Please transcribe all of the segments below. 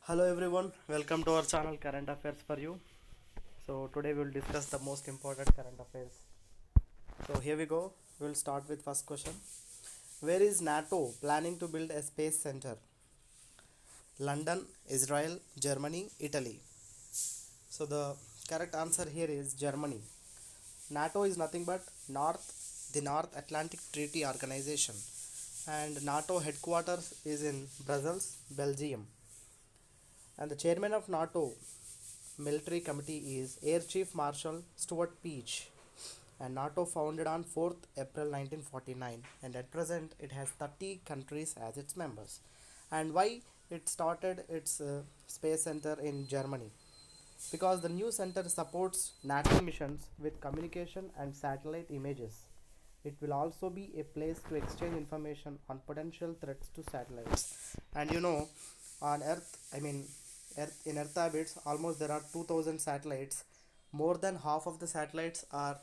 Hello everyone, welcome to our channel Current Affairs for You. So today we will discuss the most important current affairs. So here we go. We will start with first question. Where is NATO planning to build a space center? London, Israel, Germany, Italy. So the correct answer here is Germany. NATO is nothing but the North Atlantic Treaty Organization, and NATO headquarters is in Brussels, Belgium. And the chairman of NATO Military Committee is Air Chief Marshal Stuart Peach, and NATO founded on 4th April 1949, and at present it has 30 countries as its members. And why it started its space center in Germany? Because the new center supports NATO missions with communication and satellite images. It will also be a place to exchange information on potential threats to satellites. And on Earth, in Earth orbits, almost there are 2000 satellites. More than half of the satellites are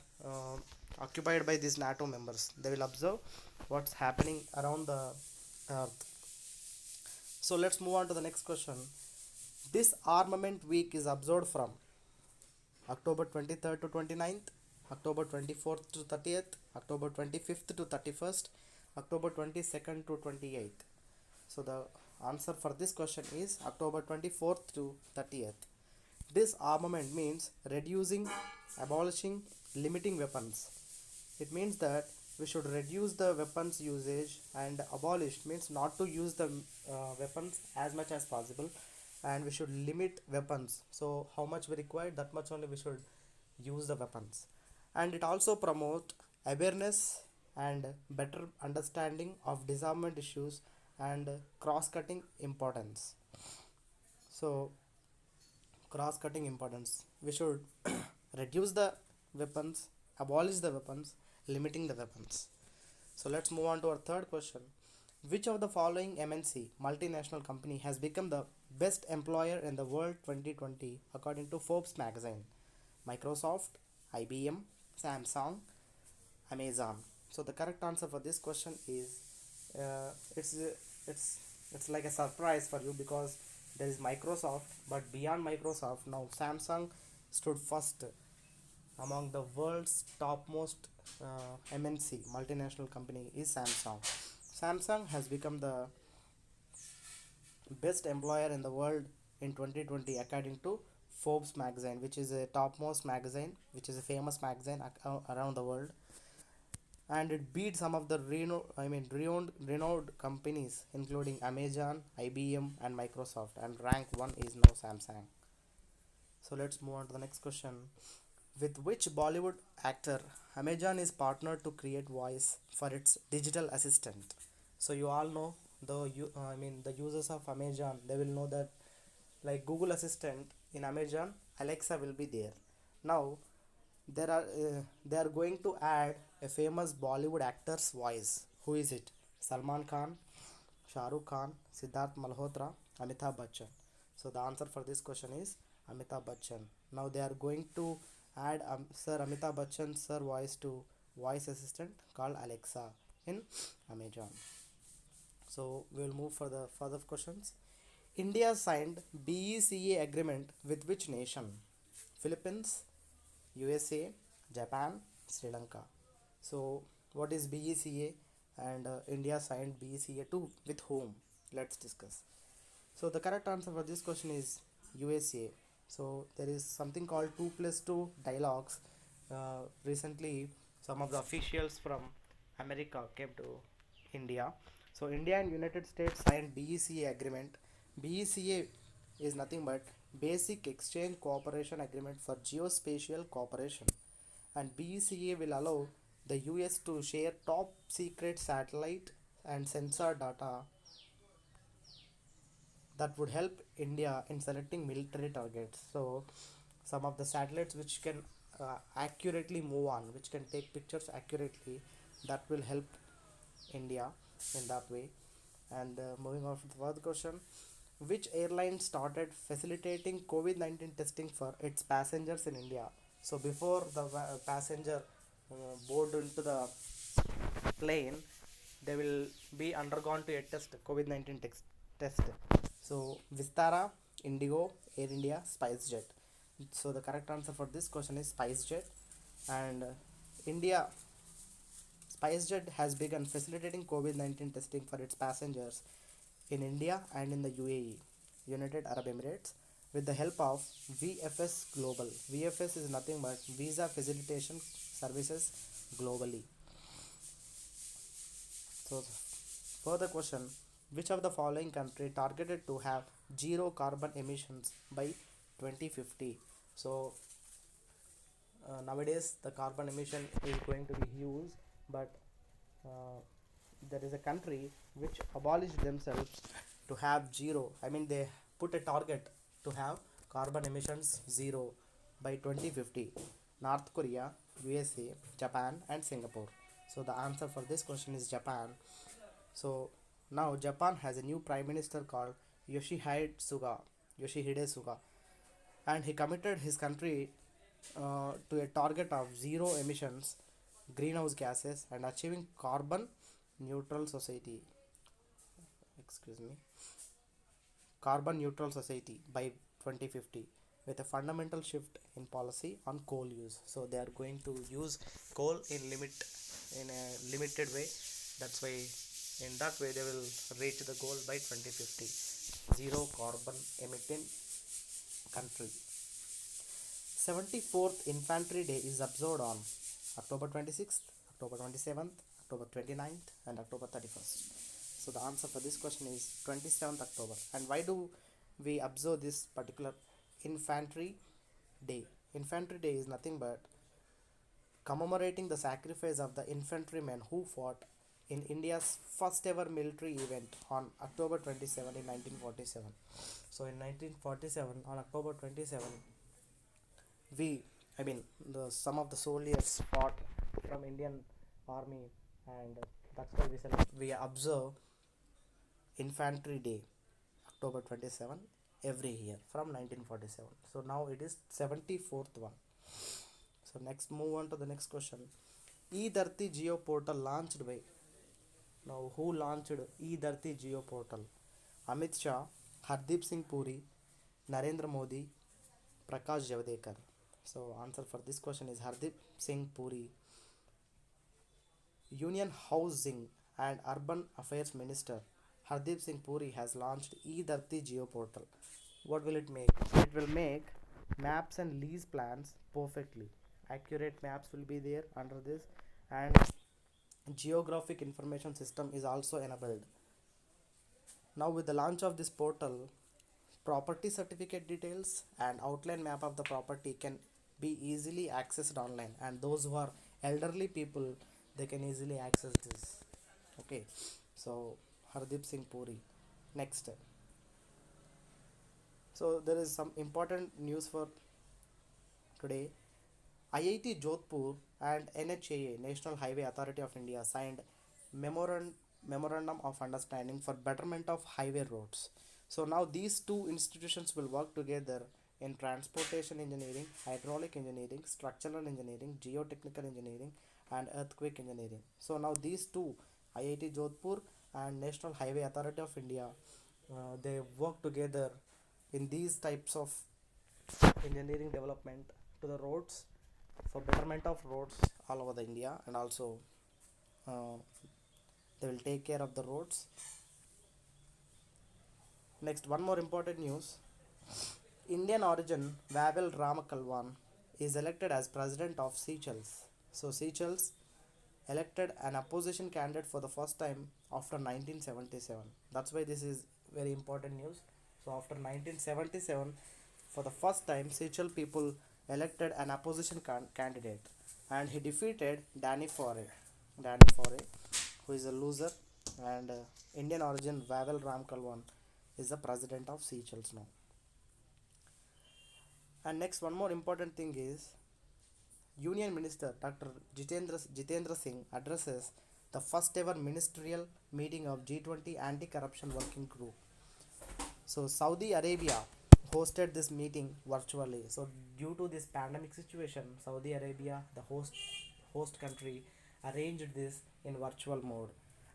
occupied by these NATO members. They will observe what's happening around the Earth. So let's move on to the next question. This armament week is observed from October 23rd to 29th, October 24th to 30th, October 25th to 31st, October 22nd to 28th. So the answer for this question is October 24th to 30th. This armament means reducing, abolishing, limiting weapons. It means that we should reduce the weapons usage, and abolish means not to use the weapons as much as possible, and we should limit weapons. So how much we require, that much only we should use the weapons. And it also promote awareness and better understanding of disarmament issues and cross-cutting importance. So cross-cutting importance, we should reduce the weapons, abolish the weapons, limiting the weapons. So let's move on to our third question. Which of the following MNC multinational company has become the best employer in the world 2020 according to Forbes magazine? Microsoft, IBM, Samsung, Amazon. So the correct answer for this question is uh, it's it's it's like a surprise for you, because there is Microsoft, but beyond Microsoft now Samsung stood first among the world's topmost MNC multinational company is Samsung. Samsung has become the best employer in the world in 2020 according to Forbes magazine, which is a topmost magazine, which is a famous magazine around the world, and it beat some of the renowned companies including Amazon, IBM, and Microsoft. And rank one is now Samsung. So let's move on to the next question. With which Bollywood actor Amazon is partnered to create voice for its digital assistant? So you all know the users of Amazon, they will know that like Google Assistant in Amazon, Alexa will be there. Now they are going to add a famous Bollywood actor's voice. Who is it? Salman Khan, Shah Rukh Khan, Siddharth Malhotra, Amitabh Bachchan. So the answer for this question is Amitabh Bachchan. Now they are going to add Sir Amitabh Bachchan sir voice to voice assistant called Alexa in Amazon. So we will move for the further questions. India signed BECA agreement with which nation? Philippines, USA, Japan, Sri Lanka. So what is BECA, and India signed BECA to with whom? Let's discuss. So the correct answer for this question is USA. So there is something called 2+2 dialogues. Recently, some of the officials from America came to India. So India and United States signed BECA agreement. BECA is nothing but Basic Exchange Cooperation Agreement for Geospatial Cooperation, and BECA will allow the US to share top secret satellite and sensor data that would help India in selecting military targets. So, some of the satellites which can accurately move on, which can take pictures accurately, that will help India in that way. And moving on to the third question, which airline started facilitating COVID 19 testing for its passengers in India? So, before the passenger board into the plane, they will be undergone to a test, COVID 19 test. So Vistara, Indigo, Air India, SpiceJet. So the correct answer for this question is SpiceJet. And India SpiceJet has begun facilitating COVID-19 testing for its passengers in India and in the UAE, United Arab Emirates, with the help of VFS Global. VFS is nothing but Visa Facilitation Services globally. So, further question, which of the following country targeted to have zero carbon emissions by 2050? So, nowadays the carbon emission is going to be huge, but uh, there is a country which abolished themselves to have zero. I mean, they put a target to have carbon emissions zero by 2050. North Korea, USA, Japan, and Singapore. So the answer for this question is Japan. So now Japan has a new prime minister called Yoshihide Suga, and he committed his country to a target of zero emissions, greenhouse gases, and achieving carbon neutral society. Excuse me, carbon neutral society by 2050 with a fundamental shift in policy on coal use. So they are going to use coal in a limited way. That's why in that way they will reach the goal by 2050. Zero carbon emitting country. 74th Infantry Day is observed on October 26th, October 27th, October 29th, and October 31st. So the answer for this question is 27th October. And why do we observe this particular Infantry Day? Infantry Day is nothing but commemorating the sacrifice of the infantrymen who fought in India's first ever military event on October 27 in 1947. So in 1947 on October 27, we I mean the some of the soldiers fought from Indian army, and that's why we observe Infantry Day October 27 every year from 1947. So now it is 74th one. So next move on to the next question. E-Dharti Geo portal launched by, now who launched E-Dharti Geo portal? Amit Shah, Hardeep Singh Puri, Narendra Modi, Prakash Javadekar. So answer for this question is Hardeep Singh Puri. Union Housing and Urban Affairs Minister Hardeep Singh Puri has launched E-Dharti Geo portal. What will it make? It will make maps and lease plans perfectly. Accurate maps will be there under this, and geographic information system is also enabled. Now with the launch of this portal, property certificate details and outline map of the property can be easily accessed online, and those who are elderly people, they can easily access this. Okay, so Hardeep Singh Puri. Next, so there is some important news for today. IIT Jodhpur and NHAA, National Highway Authority of India, signed memorandum of understanding for betterment of highway roads. So now these two institutions will work together in transportation engineering, hydraulic engineering, structural engineering, geotechnical engineering, and earthquake engineering. So now these two, IIT Jodhpur and National Highway Authority of India, they work together in these types of engineering development to the roads, for betterment of roads all over the India, and also uh, they will take care of the roads. Next, one more important news. Indian origin Vavel Ramakalwan is elected as president of Seychelles. So Seychelles elected an opposition candidate for the first time after 1977. That's why this is very important news. So after 1977, for the first time, Seychelles people elected an opposition candidate, and he defeated Danny Foray. Danny Foray, who is a loser, and Indian origin Vavel Ramkalwan is the president of Seychelles now. And next, one more important thing is Union Minister Dr. Jitendra Singh addresses the first ever ministerial meeting of G20 Anti-Corruption Working Group. So Saudi Arabia hosted this meeting virtually. So due to this pandemic situation, Saudi Arabia, the host country, arranged this in virtual mode.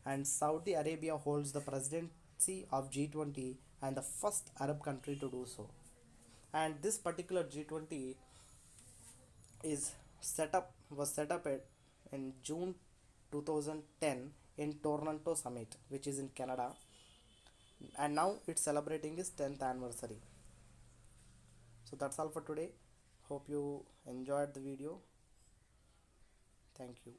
And Saudi Arabia holds the of G20 and the first Arab country to do so. And this particular G20 is set up in June 2010 in Toronto Summit, which is in Canada, and now it's celebrating its 10th anniversary. So that's all for today. Hope you enjoyed the video. Thank you.